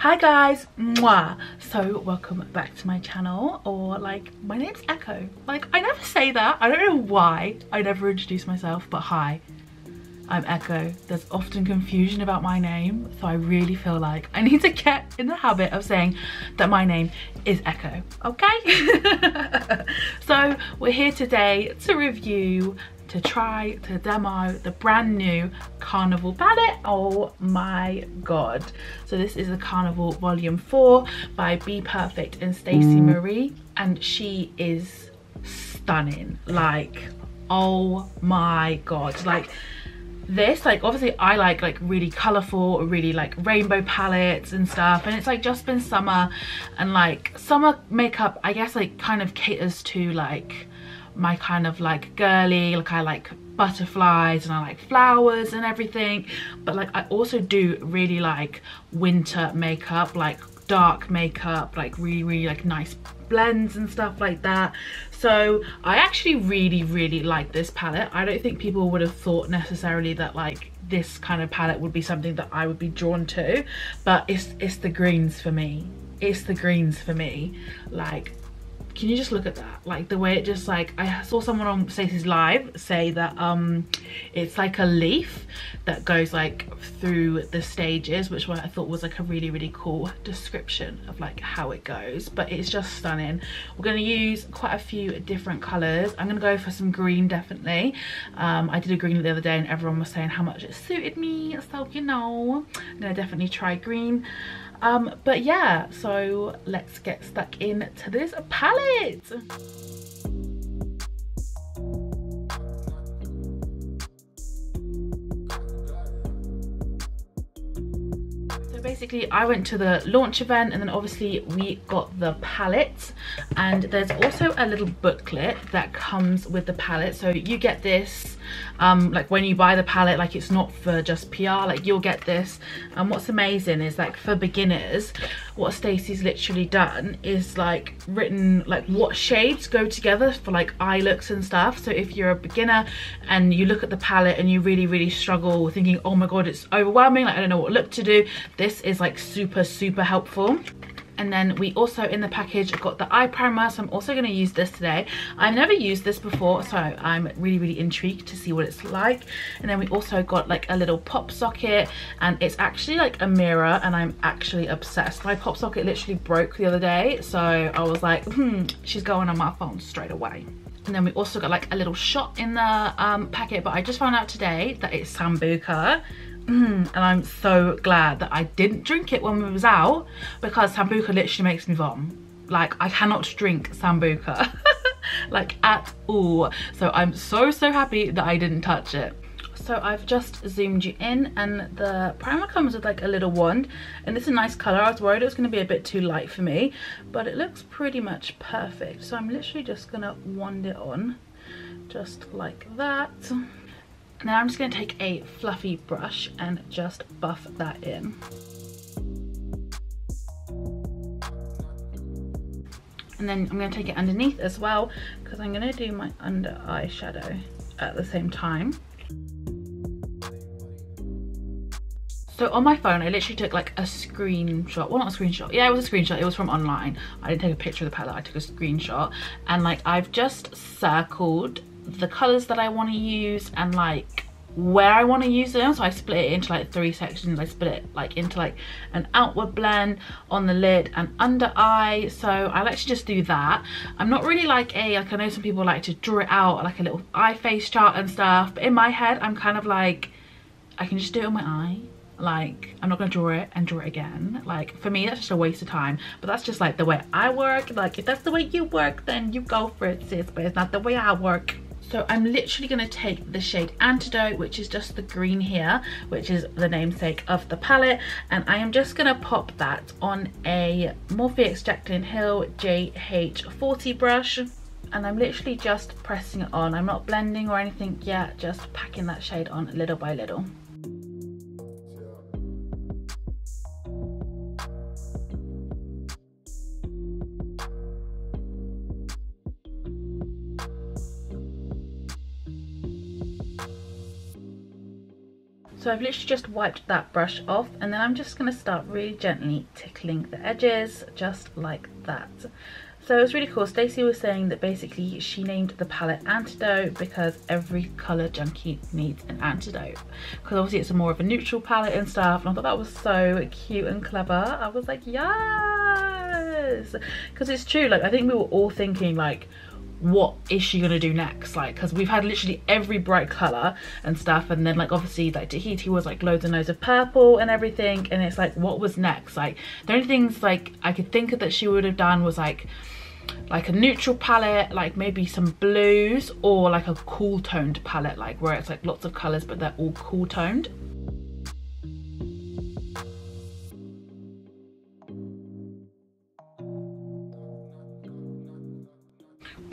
Hi guys, mwah. So welcome back to my channel, or like, my name's Echo. Like, I never say that. I don't know why I never introduce myself, but hi, I'm Echo. There's often confusion about my name, so I really feel like I need to get in the habit of saying that my name is Echo, okay? So we're here today to review, to try, to demo the brand new Carnival palette. Oh my god. So this is the Carnival Volume 4 by Bperfect and Stacy Marie, and she is stunning. Like, oh my god. Like this, like, obviously I like really colorful, really like rainbow palettes and stuff, and it's like just been summer, and like summer makeup I guess like kind of caters to like my kind of like girly, like I like butterflies and I like flowers and everything, but like I also do really like winter makeup, like dark makeup, like really like nice blends and stuff like that. So I actually really like this palette. I don't think people would have thought necessarily that like this kind of palette would be something that I would be drawn to, but it's the greens for me. It's the greens for me. Like, can you just look at that? Like the way it just like, I saw someone on Stacey's live say that it's like a leaf that goes like through the stages, which I thought was like a really cool description of like how it goes. But it's just stunning. We're going to use quite a few different colors. I'm going to go for some green, definitely. I did a green the other day and everyone was saying how much it suited me, so you know, I'm going to definitely try green. But yeah, so let's get stuck into this palette. Basically I went to the launch event and then obviously we got the palette, and there's also a little booklet that comes with the palette. So you get this like when you buy the palette, like it's not for just PR, like you'll get this. And what's amazing is like for beginners, what Stacey's literally done is like written like what shades go together for like eye looks and stuff. So if you're a beginner and you look at the palette and you really struggle thinking, oh my god, it's overwhelming, like I don't know what look to do, this is like super helpful. And then we also in the package got the eye primer, so I'm also going to use this today. I've never used this before, so I'm really intrigued to see what it's like. And then we also got like a little pop socket, and it's actually like a mirror, and I'm actually obsessed. My pop socket literally broke the other day, so I was like, she's going on my phone straight away. And then we also got like a little shot in the packet, but I just found out today that it's Sambuca. And I'm so glad that I didn't drink it when we was out, because Sambuca literally makes me vom. Like I cannot drink Sambuca like at all. So I'm so happy that I didn't touch it. So I've just zoomed you in, and the primer comes with like a little wand, and it's a nice color. I was worried it was going to be a bit too light for me, but it looks pretty much perfect. So I'm literally just gonna wand it on just like that. Now I'm just going to take a fluffy brush and just buff that in. And then I'm going to take it underneath as well, because I'm going to do my under eye shadow at the same time. So on my phone I literally took like a screenshot, well not a screenshot, yeah it was a screenshot, it was from online. I didn't take a picture of the palette, I took a screenshot, and like I've just circled the colors that I want to use and like where I want to use them. So I split it into like 3 sections. I split it like into like an outward blend on the lid and under eye. So I'll actually just do that. I'm not really like a, like I know some people like to draw it out like a little eye face chart and stuff, but in my head I'm kind of like, I can just do it on my eye. Like I'm not gonna draw it and draw it again. Like for me that's just a waste of time, but that's just like the way I work. Like if that's the way you work, then you go for it, sis, but it's not the way I work. So I'm literally going to take the shade Antidote, which is just the green here, which is the namesake of the palette, and I am just going to pop that on a Morphe X Jaclyn Hill JH40 brush, and I'm literally just pressing it on. I'm not blending or anything yet, just packing that shade on little by little. So I've literally just wiped that brush off, and then I'm just going to start really gently tickling the edges, just like that. So it was really cool. Stacey was saying that basically she named the palette Antidote because every colour junkie needs an antidote. Because obviously it's a more of a neutral palette and stuff, and I thought that was so cute and clever. I was like, yes! Because it's true, like I think we were all thinking like, what is she gonna do next? Like, because we've had literally every bright color and stuff, and then like obviously like Tahiti was like loads and loads of purple and everything, and it's like, what was next? Like the only things like I could think of that she would have done was like a neutral palette, like maybe some blues, or like a cool toned palette, like where it's like lots of colors but they're all cool toned.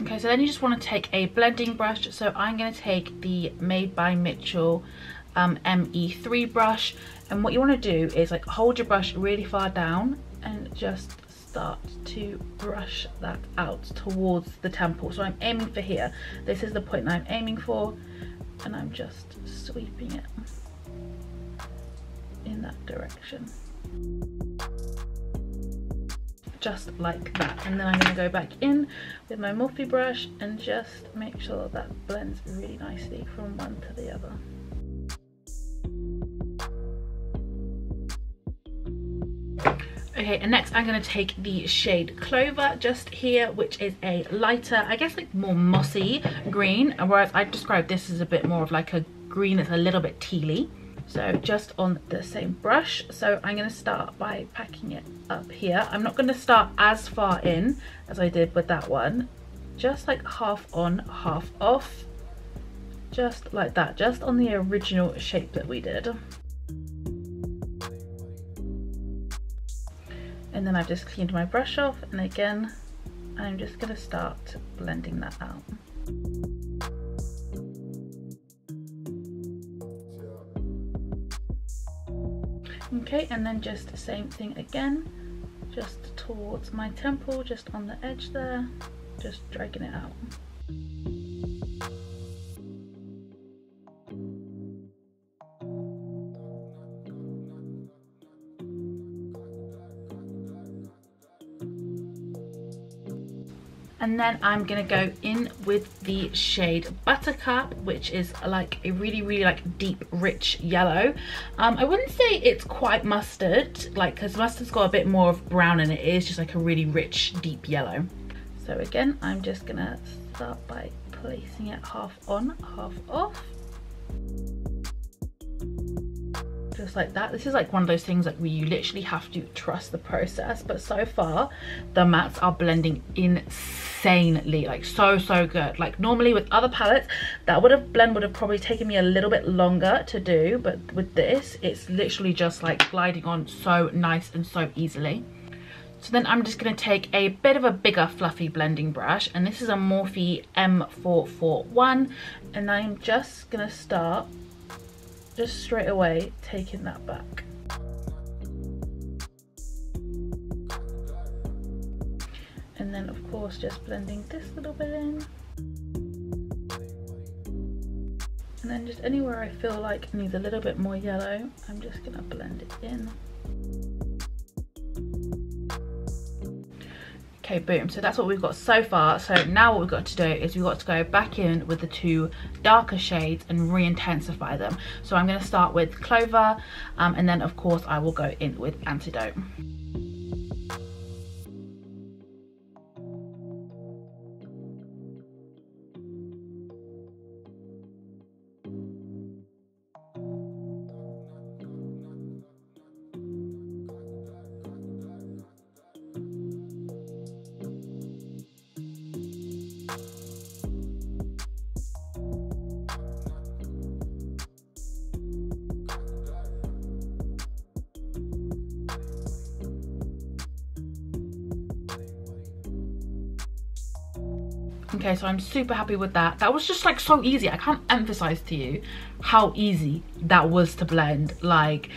Okay, so then you just want to take a blending brush. So I'm going to take the Made by Mitchell ME3 brush, and what you want to do is like hold your brush really far down and just start to brush that out towards the temple. So I'm aiming for here. This is the point that I'm aiming for, and I'm just sweeping it in that direction. Just like that. And then I'm going to go back in with my Morphe brush and just make sure that blends really nicely from one to the other. Okay, and next I'm going to take the shade Clover just here, which is a lighter, I guess like more mossy green, whereas I described this as a bit more of like a green that's a little bit tealy. So just on the same brush. So I'm going to start by packing it up here. I'm not going to start as far in as I did with that one. Just like half on, half off. Just like that. Just on the original shape that we did. And then I've just cleaned my brush off. And again, I'm just going to start blending that out. Okay, and then just the same thing again, just towards my temple, just on the edge there, just dragging it out. And then I'm gonna go in with the shade Buttercup, which is like a really like deep, rich yellow. I wouldn't say it's quite mustard, like, because mustard's got a bit more of brown in it. It is just like a really rich, deep yellow. So again, I'm just gonna start by placing it half on, half off. Just like that. This is like one of those things like where you literally have to trust the process, but so far the mattes are blending insanely, like so good. Like normally with other palettes that blend would have probably taken me a little bit longer to do, but with this it's literally just like gliding on so nice and so easily. So then I'm just going to take a bit of a bigger fluffy blending brush, and this is a Morphe M441, and I'm just going to start just straight away taking that back. And then of course just blending this little bit in. And then just anywhere I feel like needs a little bit more yellow, I'm just gonna blend it in. Okay, boom. So that's what we've got so far. So now what we've got to do is we've got to go back in with the two darker shades and re-intensify them. So I'm going to start with Clover, and then of course I will go in with Antidote. Okay, so I'm super happy with that. That was just like so easy. I can't emphasize to you how easy that was to blend. Like,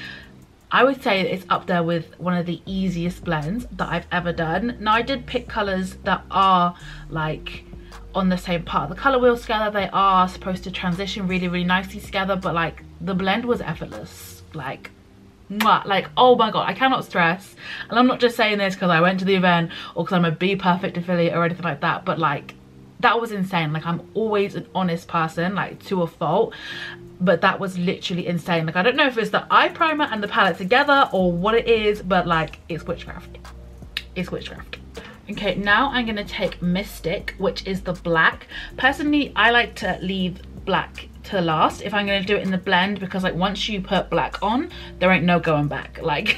I would say it's up there with one of the easiest blends that I've ever done. Now I did pick colors that are like on the same part of the color wheel together. They are supposed to transition really nicely together, but like the blend was effortless, like mwah, like oh my god, I cannot stress. And I'm not just saying this because I went to the event or because I'm a Bperfect affiliate or anything like that, but like that was insane. Like I'm always an honest person, like to a fault, but that was literally insane. Like I don't know if it's the eye primer and the palette together or what it is, but like it's witchcraft. It's witchcraft. Okay, now I'm gonna take Mystic, which is the black. Personally, I like to leave black to last if I'm gonna do it in the blend, because like once you put black on, there ain't no going back, like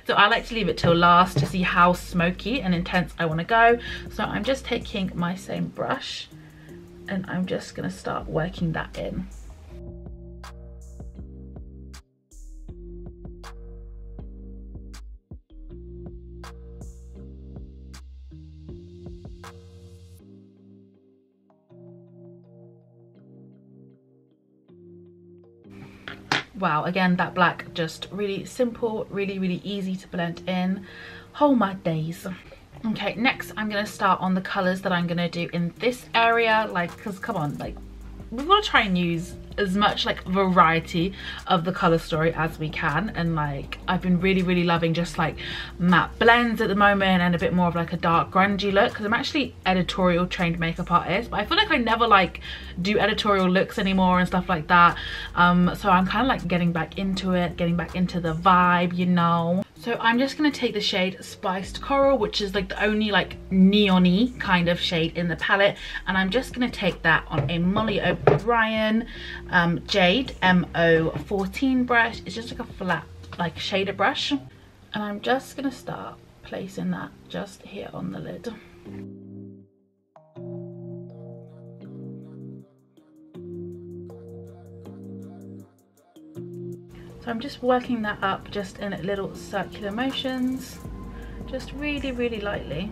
so I like to leave it till last to see how smoky and intense I want to go. So I'm just taking my same brush and I'm just gonna start working that in. Wow, again, that black, just really simple, really easy to blend in. Oh my days. Okay, next I'm gonna start on the colors that I'm gonna do in this area, like, because come on, like we've got to try and use as much like variety of the color story as we can. And like I've been really loving just like matte blends at the moment and a bit more of like a dark grungy look, because I'm actually editorial trained makeup artist, but I feel like I never like do editorial looks anymore and stuff like that. So I'm kind of like getting back into it, getting back into the vibe, you know. So I'm just going to take the shade Spiced Coral, which is like the only like neon-y kind of shade in the palette, and I'm just going to take that on a Molly O'Brien Jade MO14 brush. It's just like a flat like shader brush, and I'm just going to start placing that just here on the lid. So I'm just working that up just in little circular motions, just really lightly.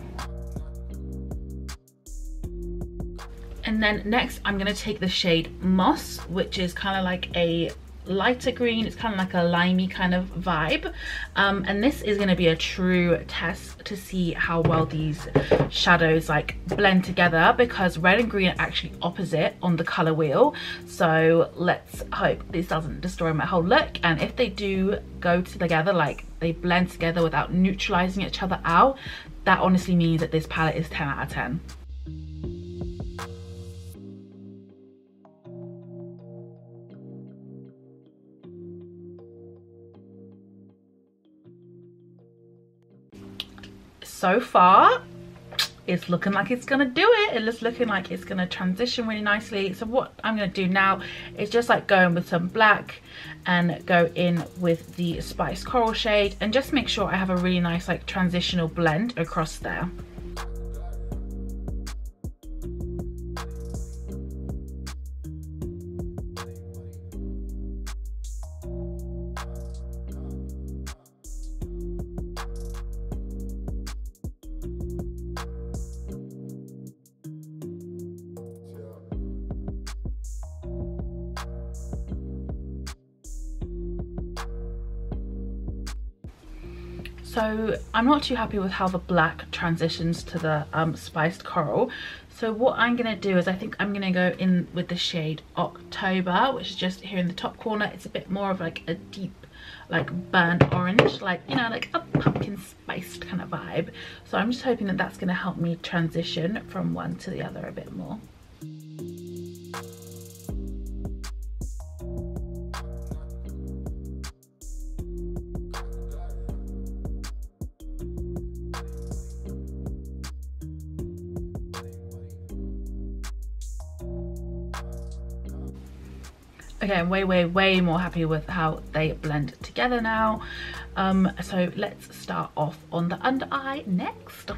And then next I'm going to take the shade Moss, which is kind of like a lighter green. It's kind of like a limey kind of vibe, and this is going to be a true test to see how well these shadows like blend together, because red and green are actually opposite on the color wheel. So let's hope this doesn't destroy my whole look, and if they do go together, like they blend together without neutralizing each other out, that honestly means that this palette is 10 out of 10. So far it's looking like it's gonna do it. It's looking like it's gonna transition really nicely. So what I'm gonna do now is just like go in with some black and go in with the Spiced Coral shade, and just make sure I have a really nice like transitional blend across there. So I'm not too happy with how the black transitions to the Spiced Coral. So what I'm going to do is I think I'm going to go in with the shade October, which is just here in the top corner. It's a bit more of like a deep like burnt orange, like, you know, like a pumpkin spiced kind of vibe. So I'm just hoping that that's going to help me transition from one to the other a bit more. Okay, I'm way more happy with how they blend together now. So let's start off on the under eye next.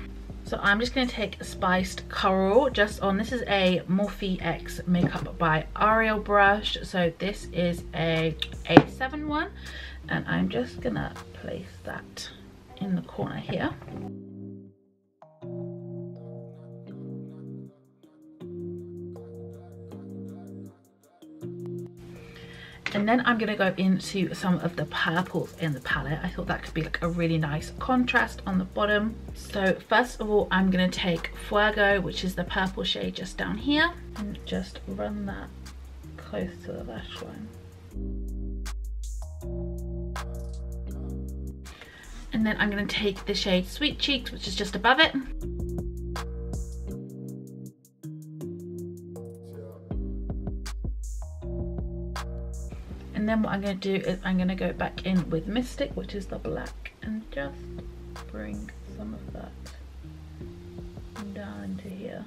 So I'm just going to take Spiced Coral just on, this is a Morphe X Makeup by Ariel brush. So this is a A7 one, and I'm just going to place that in the corner here. And then I'm going to go into some of the purples in the palette. I thought that could be like a really nice contrast on the bottom. So first of all, I'm going to take Fuego, which is the purple shade just down here, and just run that close to the lash line. And then I'm going to take the shade Sweet Cheeks, which is just above it. And then what I'm going to do is I'm going to go back in with Mystic, which is the black, and just bring some of that down into here.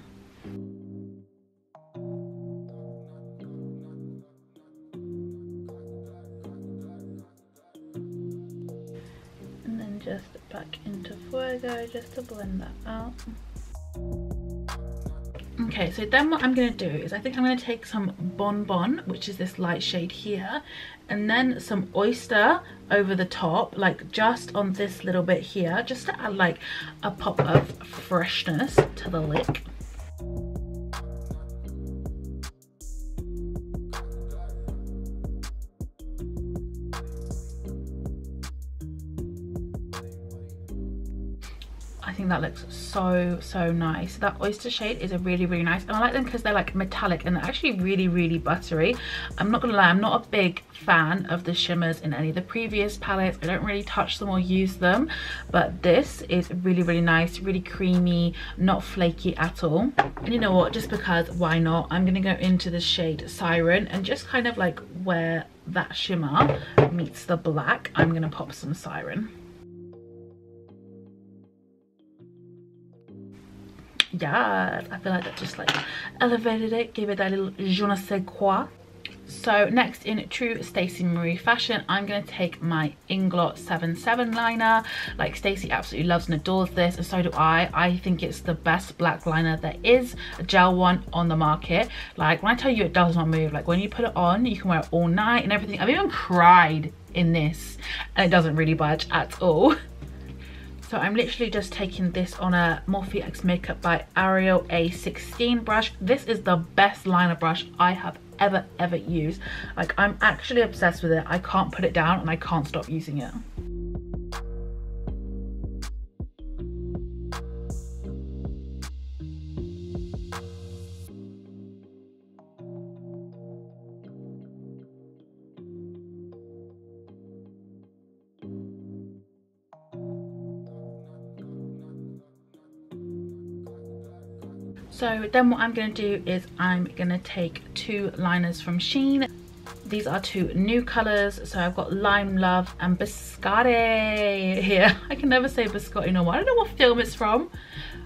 And then just back into Fuego just to blend that out. Okay, so then what I'm going to do is I think I'm going to take some Bonbon, which is this light shade here, and then some Oyster over the top, like just on this little bit here, just to add like a pop of freshness to the lip. I think that looks so nice. That Oyster shade is a really nice, and I like them because they're like metallic and they're actually really buttery. I'm not gonna lie, I'm not a big fan of the shimmers in any of the previous palettes. I don't really touch them or use them, but this is really nice, really creamy, not flaky at all. And you know what, just because why not, I'm gonna go into the shade Siren, and just kind of like where that shimmer meets the black, I'm gonna pop some Siren. Yes, I feel like that just like elevated it, gave it that little je ne sais quoi. So next, in true Stacy Marie fashion, I'm going to take my Inglot 77 liner. Like, Stacy absolutely loves and adores this, and so do I. I think it's the best black liner there is, a gel one on the market. Like, when I tell you it does not move, like when you put it on, you can wear it all night and everything. I've even cried in this and it doesn't really budge at all. So I'm literally just taking this on a Morphe X Makeup by Ariel A16 brush. This is the best liner brush I have ever used. Like, I'm actually obsessed with it. I can't put it down and I can't stop using it. So then what I'm going to do is I'm going to take two liners from Shein. These are two new colours. So I've got Lime Love and Biscotti here. I can never say Biscotti no more. I don't know what film it's from.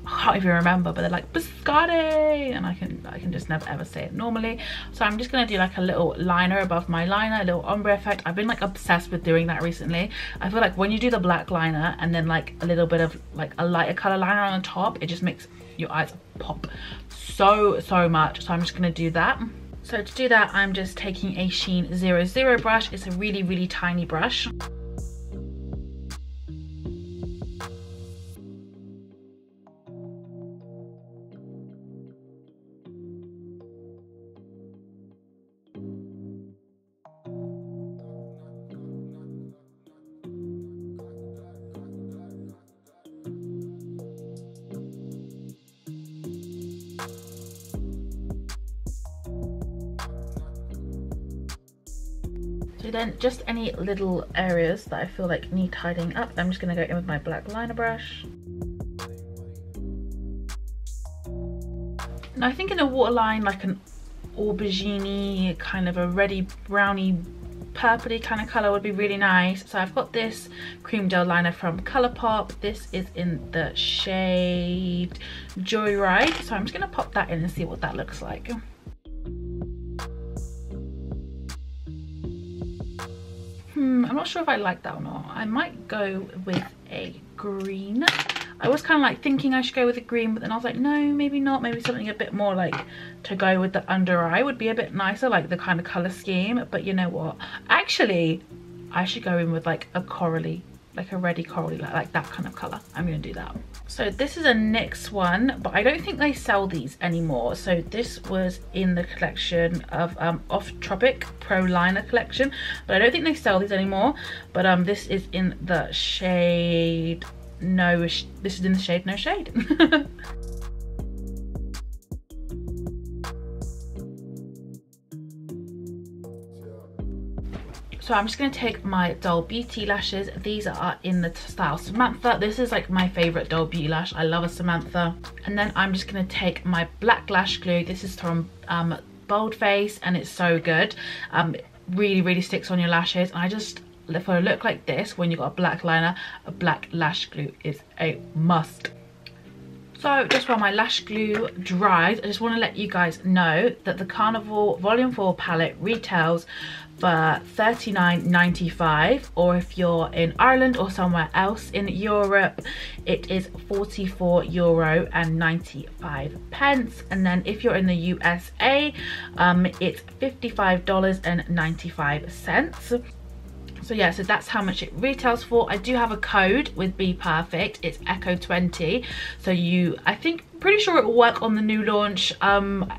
I can't even remember, but they're like Biscotti, and I can just never ever say it normally. So I'm just going to do like a little liner above my liner, a little ombre effect. I've been like obsessed with doing that recently. I feel like when you do the black liner and then like a little bit of like a lighter colour liner on the top, it just makes your eyes pop so much. So I'm just going to do that. So to do that, I'm just taking a Shein 00 brush. It's a really tiny brush. So then just any little areas that I feel like need tidying up, I'm just going to go in with my black liner brush. Now I think in a waterline, like an aubergine, kind of a reddy browny purpley kind of colour would be really nice. So I've got this cream gel liner from Colourpop. This is in the shade Joyride. So I'm just going to pop that in and see what that looks like. I'm not sure if I like that or not. I might go with a green. I was kind of like thinking I should go with a green, but then I was like, no, maybe not. Maybe something a bit more like to go with the under eye would be a bit nicer, like the kind of colour scheme. But you know what? Actually, I should go in with like a corally, like a reddy corally, like that kind of colour. I'm going to do that. So this is a NYX one, but I don't think they sell these anymore. So this was in the collection of Off Tropic Pro Liner collection, but I don't think they sell these anymore. But this is in the shade No Shade. So I'm just going to take my Doll Beauty lashes. These are in the style Samantha. This is like my favorite Doll Beauty lash. I love a Samantha. And then I'm just going to take my black lash glue. This is from Bold Face, and it's so good. Really sticks on your lashes. And I just, for a look like this, when you've got a black liner, a black lash glue is a must. So just while my lash glue dries, I just want to let you guys know that the Carnival Volume 4 palette retails for $39.95, or if you're in Ireland or somewhere else in Europe, it is €44.95. And then if you're in the USA, it's $55.95. So yeah, so that's how much it retails for. I do have a code with Bperfect. It's Echo20. So pretty sure it will work on the new launch.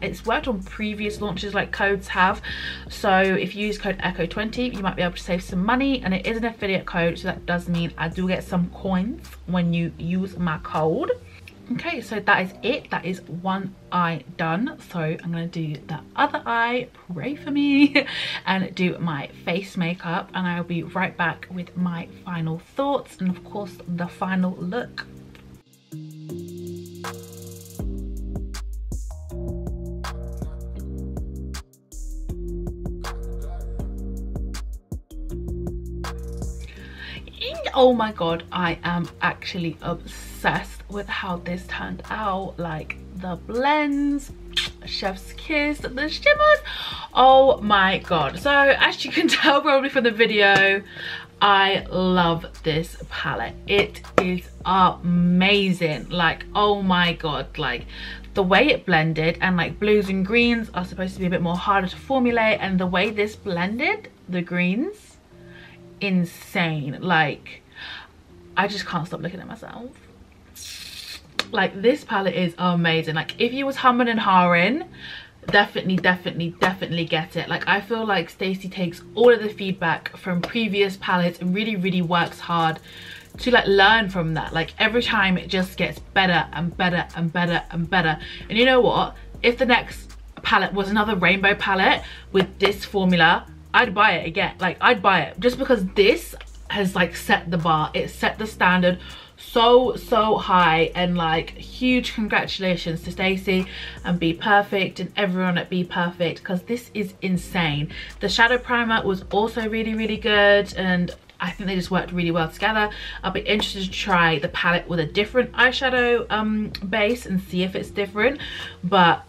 It's worked on previous launches like codes have. So if you use code Echo20, you might be able to save some money, and it is an affiliate code, so that does mean I do get some coins when you use my code. Okay, so that is it. That is one eye done. So I'm gonna do the other eye, pray for me, and do my face makeup, and I'll be right back with my final thoughts and of course the final look. Oh my god, I am actually obsessed with how this turned out. Like the blends, chef's kiss, the shimmers, oh my god. So as you can tell probably from the video, I love this palette. It is amazing. Like, oh my god, like the way it blended, and like blues and greens are supposed to be a bit more harder to formulate, and the way this blended the greens, insane. Like I just can't stop looking at myself. Like this palette is amazing. Like if you was humming and hawing, definitely get it. Like I feel like Stacey takes all of the feedback from previous palettes and really works hard to like learn from that. Like every time it just gets better and better. And you know what, if the next palette was another rainbow palette with this formula, I'd buy it again. Like I'd buy it just because this has like set the bar. It set the standard so high, and like huge congratulations to Stacey and Bperfect and everyone at Bperfect, because this is insane. The shadow primer was also really good, and I think they just worked really well together. I'll be interested to try the palette with a different eyeshadow base and see if it's different, but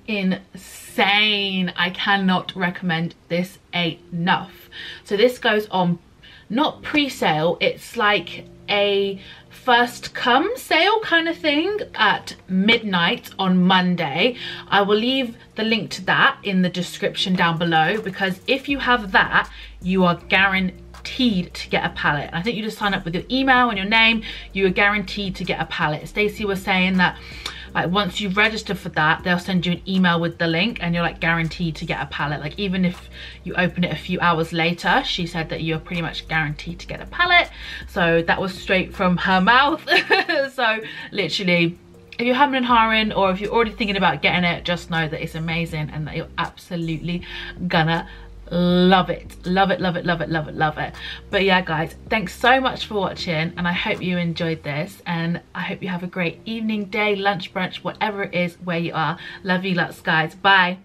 insane. I cannot recommend this enough. So this goes on not pre-sale, it's like a first come sale kind of thing at midnight on Monday. I will leave the link to that in the description down below, because if you have that, you are guaranteed to get a palette. I think you just sign up with your email and your name, you are guaranteed to get a palette. Stacey was saying that like once you register for that, they'll send you an email with the link, and you're like guaranteed to get a palette. Like even if you open it a few hours later, she said that you're pretty much guaranteed to get a palette. So that was straight from her mouth. So literally, if you're humming and hawing, or if you're already thinking about getting it, just know that it's amazing and that you're absolutely gonna love it. Love it. But yeah guys, thanks so much for watching, and I hope you enjoyed this, and I hope you have a great evening, day, lunch, brunch, whatever it is where you are. Love you lots guys. Bye.